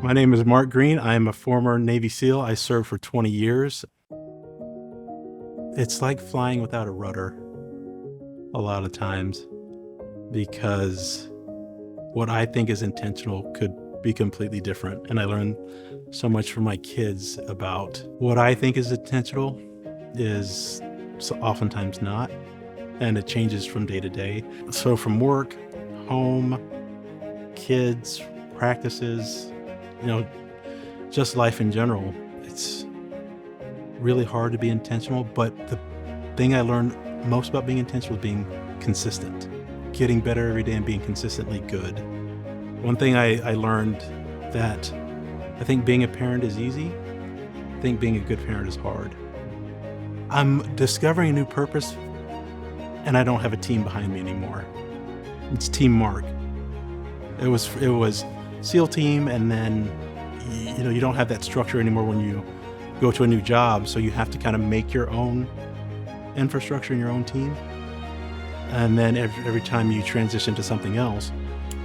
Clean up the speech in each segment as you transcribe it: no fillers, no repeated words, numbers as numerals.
My name is Mark Greene. I am a former Navy SEAL. I served for 20 years. It's like flying without a rudder a lot of times because what I think is intentional could be completely different. And I learned so much from my kids about what I think is intentional is oftentimes not, and it changes from day to day. So from work, home, kids, practices, you know, just life in general, it's really hard to be intentional. But the thing I learned most about being intentional is being consistent, getting better every day and being consistently good. One thing I learned that I think being a parent is easy. I think being a good parent is hard. I'm discovering a new purpose, and I don't have a team behind me anymore. It's Team Mark. It was SEAL team, and then you don't have that structure anymore when you go to a new job, so you have to kind of make your own infrastructure and your own team. And then every time you transition to something else,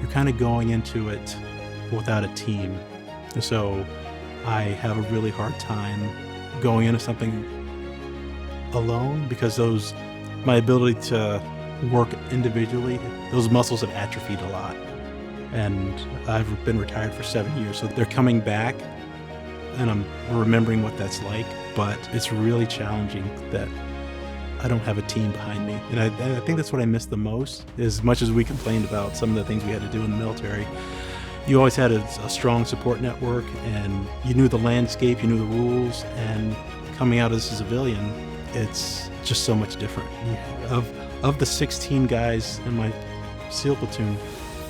you're kind of going into it without a team. And so I have a really hard time going into something alone because my ability to work individually, those muscles have atrophied a lot. And I've been retired for 7 years, so they're coming back, and I'm remembering what that's like, but it's really challenging that I don't have a team behind me. And I think that's what I miss the most. As much as we complained about some of the things we had to do in the military, you always had a strong support network, and you knew the landscape, you knew the rules, and coming out as a civilian, it's just so much different. Of the 16 guys in my SEAL platoon,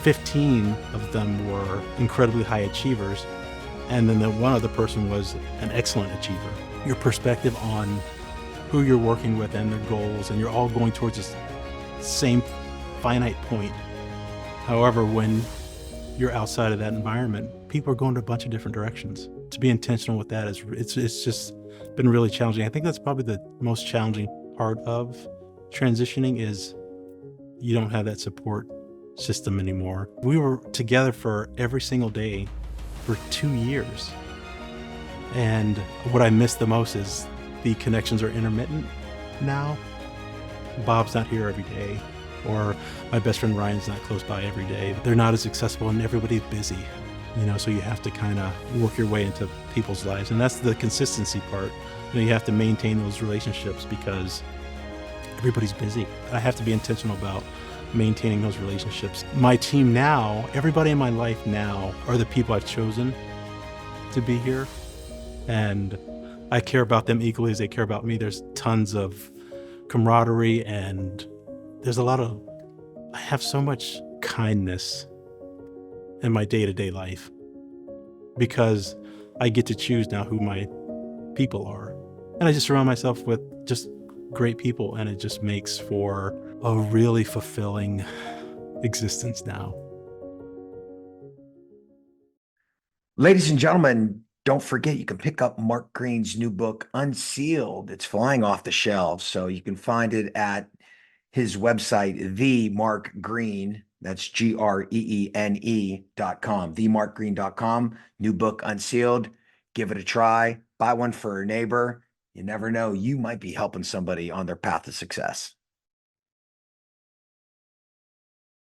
15 of them were incredibly high achievers, and then the one other person was an excellent achiever. Your perspective on who you're working with and their goals, and you're all going towards this same finite point. However, when you're outside of that environment, people are going to a bunch of different directions. To be intentional with that it's just been really challenging. I think that's probably the most challenging part of transitioning is you don't have that support system anymore. We were together for every single day for 2 years. And what I miss the most is the connections are intermittent now. Bob's not here every day, or my best friend Ryan's not close by every day. They're not as accessible, and everybody's busy, so you have to kind of work your way into people's lives. And that's the consistency part. You have to maintain those relationships because everybody's busy. I have to be intentional about maintaining those relationships. My team now, everybody in my life now are the people I've chosen to be here. And I care about them equally as they care about me. There's tons of camaraderie, and I have so much kindness in my day-to-day life because I get to choose now who my people are. And I just surround myself with just great people, and it just makes for a really fulfilling existence now. Ladies and gentlemen, don't forget you can pick up Mark Greene's new book, Unsealed. It's flying off the shelves, so you can find it at his website, The Mark Greene. That's GREENE.com, themarkgreene.com. New book, Unsealed. Give it a try. Buy one for a neighbor. You never know, you might be helping somebody on their path to success.